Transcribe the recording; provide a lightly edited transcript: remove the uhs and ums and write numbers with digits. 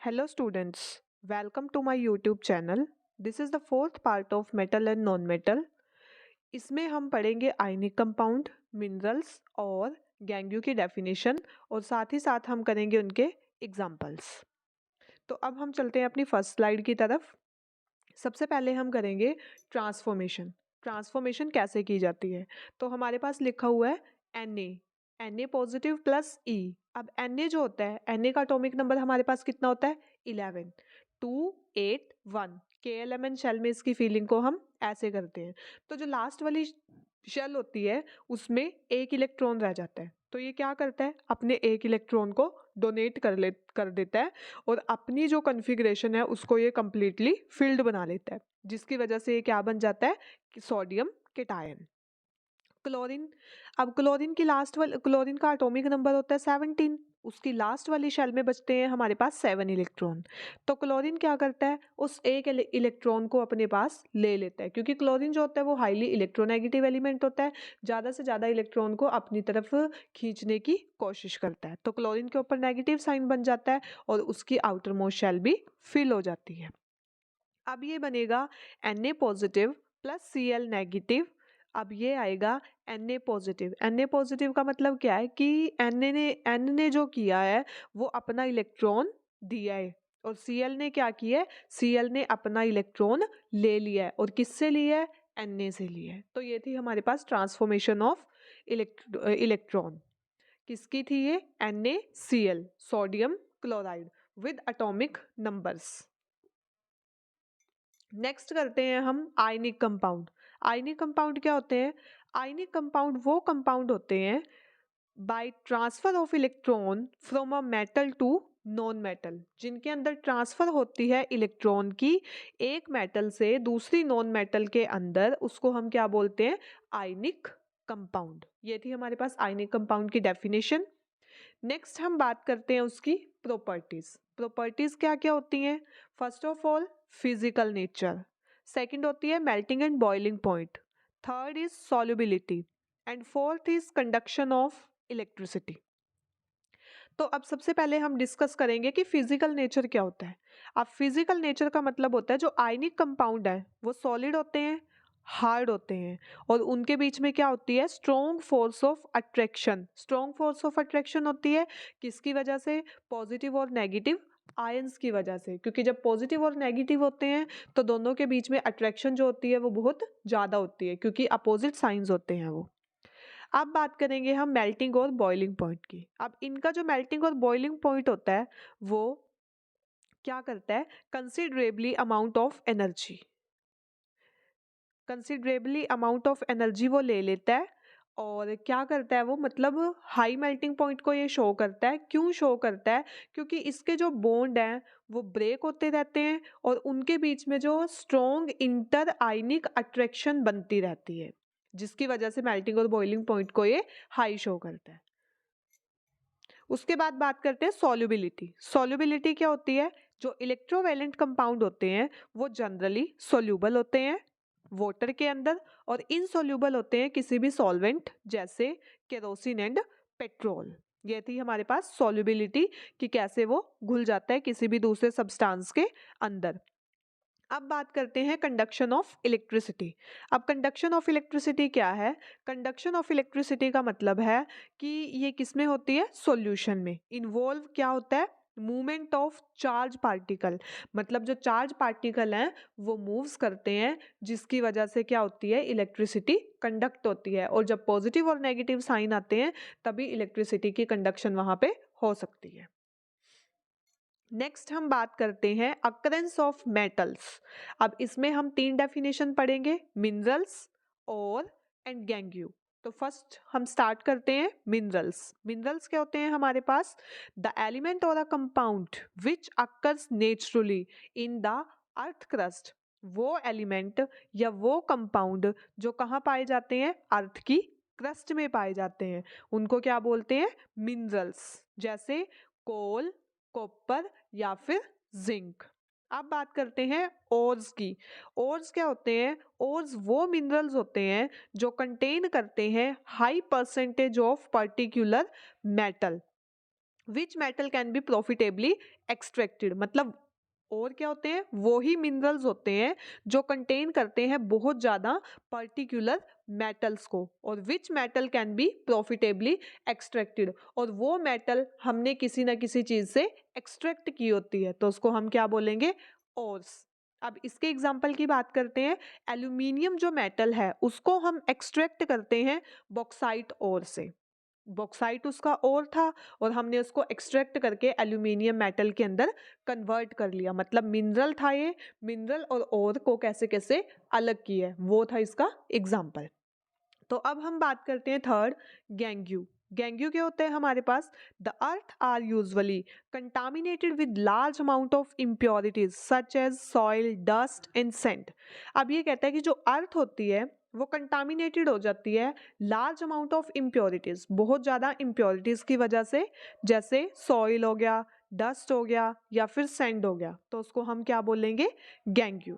Hello students, welcome to my YouTube channel. This is the fourth part of metal and non-metal. इसमें हम पढ़ेंगे ionic compound, minerals और गैंग्यू की definition और साथ ही साथ हम करेंगे उनके एग्जाम्पल्स। तो अब हम चलते हैं अपनी फर्स्ट स्लाइड की तरफ। सबसे पहले हम करेंगे ट्रांसफॉर्मेशन। ट्रांसफॉर्मेशन कैसे की जाती है? तो हमारे पास लिखा हुआ है Na पॉजिटिव प्लस E। अब Na जो होता है, Na का एटॉमिक नंबर हमारे पास कितना होता है? 11। 2 8 1 KLMN शेल में इसकी फीलिंग को हम ऐसे करते हैं। तो जो लास्ट वाली शेल होती है उसमें एक इलेक्ट्रॉन रह जाता है, तो ये क्या करता है, अपने एक इलेक्ट्रॉन को डोनेट कर देता है और अपनी जो कॉन्फ़िगरेशन है उसको ये कम्प्लीटली फिल्ड बना लेता है, जिसकी वजह से ये क्या बन जाता है कि सोडियम केटायन। क्लोरीन, अब क्लोरीन का एटॉमिक नंबर होता है 17। उसकी लास्ट वाली शेल में बचते हैं हमारे पास 7 इलेक्ट्रॉन। तो क्लोरीन क्या करता है, उस एक इलेक्ट्रॉन को अपने पास ले लेता है, क्योंकि क्लोरीन जो होता है वो हाईली इलेक्ट्रोनेगेटिव एलिमेंट होता है, ज़्यादा से ज़्यादा इलेक्ट्रॉन को अपनी तरफ खींचने की कोशिश करता है। तो क्लोरीन के ऊपर नेगेटिव साइन बन जाता है और उसकी आउटर मोस्ट शेल भी फिल हो जाती है। अब ये बनेगा Na positive plus Cl negative. अब ये आएगा Na पॉजिटिव। Na पॉजिटिव का मतलब क्या है कि N ने जो किया है वो अपना इलेक्ट्रॉन दिया है और Cl ने क्या किया है, Cl ने अपना इलेक्ट्रॉन ले लिया है। और किससे लिया है? Na से लिया है। तो ये थी हमारे पास ट्रांसफॉर्मेशन ऑफ इलेक्ट्रॉन। किसकी थी ये? NaCl, sodium chloride with atomic numbers. Next करते हैं हम आयनिक कंपाउंड। आयनिक कंपाउंड क्या होते हैं? आयनिक कंपाउंड वो कंपाउंड होते हैं by transfer of electron from a metal to non metal, जिनके अंदर ट्रांसफर होती है इलेक्ट्रॉन की एक मेटल से दूसरी नॉन मेटल के अंदर, उसको हम क्या बोलते हैं? Ionic compound. ये थी हमारे पास आयनिक कंपाउंड की डेफिनेशन। नेक्स्ट हम बात करते हैं उसकी प्रॉपर्टीज। प्रॉपर्टीज क्या क्या होती हैं? First of all physical nature, second होती है melting and boiling point, third is solubility and fourth is conduction of electricity. तो अब सबसे पहले हम डिस्कस करेंगे कि फिजिकल नेचर क्या होता है। अब फिजिकल नेचर का मतलब होता है जो आयनिक कंपाउंड है वो सॉलिड होते हैं, हार्ड होते हैं और उनके बीच में क्या होती है? Strong force of attraction. Strong force of attraction होती है किसकी वजह से? पॉजिटिव और नेगेटिव आयंस की वजह से, क्योंकि जब पॉजिटिव और नेगेटिव होते हैं तो दोनों के बीच में अट्रैक्शन जो होती है वो बहुत ज़्यादा होती है, क्योंकि अपोजिट साइंस होते हैं वो। अब बात करेंगे हम मेल्टिंग और बॉइलिंग पॉइंट की। अब इनका जो मेल्टिंग और बॉइलिंग पॉइंट होता है वो क्या करता है? कंसिडरेबली अमाउंट ऑफ एनर्जी वो ले लेता है। और क्या करता है वो, मतलब हाई मेल्टिंग पॉइंट को ये शो करता है। क्यों शो करता है? क्योंकि इसके जो बॉन्ड हैं वो ब्रेक होते रहते हैं और उनके बीच में जो स्ट्रॉन्ग इंटर आयनिक अट्रैक्शन बनती रहती है, जिसकी वजह से मेल्टिंग और बॉइलिंग पॉइंट को ये हाई शो करता है। उसके बाद बात करते हैं सॉल्युबिलिटी। सॉल्युबिलिटी क्या होती है? जो इलेक्ट्रोवैलेंट कंपाउंड होते हैं वो जनरली सोल्यूबल होते हैं वाटर के अंदर और इनसोल्यूबल होते हैं किसी भी सॉल्वेंट जैसे केरोसिन एंड पेट्रोल। ये थी हमारे पास सॉल्युबिलिटी कि कैसे वो घुल जाता है किसी भी दूसरे सब्सटेंस के अंदर। अब बात करते हैं कंडक्शन ऑफ इलेक्ट्रिसिटी। अब कंडक्शन ऑफ इलेक्ट्रिसिटी क्या है? कंडक्शन ऑफ इलेक्ट्रिसिटी का मतलब है कि ये किस में होती है? सॉल्यूशन में। इन्वॉल्व क्या होता है? मूवमेंट ऑफ चार्ज पार्टिकल, मतलब जो चार्ज पार्टिकल हैं वो मूव्स करते हैं, जिसकी वजह से क्या होती है? इलेक्ट्रिसिटी कंडक्ट होती है। और जब पॉजिटिव और नेगेटिव साइन आते हैं तभी इलेक्ट्रिसिटी की कंडक्शन वहां पे हो सकती है। नेक्स्ट हम बात करते हैं अकरेंस ऑफ मेटल्स। अब इसमें हम तीन डेफिनेशन पढ़ेंगे, मिनरल्स और एंड गैंग्यू। तो फर्स्ट हम स्टार्ट करते हैं मिनरल्स। मिनरल्स क्या होते हैं हमारे पास? द एलिमेंट और a compound which occurs naturally in the earth crust. वो एलिमेंट या वो कंपाउंड जो कहाँ पाए जाते हैं? अर्थ की क्रस्ट में पाए जाते हैं, उनको क्या बोलते हैं? मिनरल्स। जैसे कोल, कॉपर या फिर जिंक। अब बात करते हैं ओर्स की। ओर्स क्या होते हैं? ओर्स वो मिनरल्स होते हैं जो कंटेन करते हैं high percentage of particular metal. Which metal can be profitably extracted, मतलब और क्या होते हैं, वो ही मिनरल्स होते हैं जो कंटेन करते हैं बहुत ज़्यादा पर्टिकुलर मेटल्स को, और which metal can be profitably extracted, और वो मेटल हमने किसी ना किसी चीज़ से एक्सट्रैक्ट की होती है, तो उसको हम क्या बोलेंगे, ओर्स। अब इसके एग्जाम्पल की बात करते हैं। एल्यूमिनियम जो मेटल है उसको हम एक्सट्रैक्ट करते हैं बॉक्साइट ओर से। बॉक्साइट उसका ओर था और हमने उसको एक्सट्रैक्ट करके एल्यूमिनियम मेटल के अंदर कन्वर्ट कर लिया, मतलब मिनरल था ये। मिनरल और ओर को कैसे कैसे अलग किया है, वो था इसका एग्जाम्पल। तो अब हम बात करते हैं थर्ड, गैंग्यू। गैंग्यू क्या होता है हमारे पास, the earth are usually contaminated with large amount of impurities such as soil, dust and sand. अब ये कहता है कि जो अर्थ होती है वो कंटामिनेटेड हो जाती है लार्ज अमाउंट ऑफ इम्प्योरिटीज, बहुत ज़्यादा इम्प्योरिटीज की वजह से, जैसे सॉइल हो गया, डस्ट हो गया या फिर सैंड हो गया, तो उसको हम क्या बोलेंगे, गैंग्यू।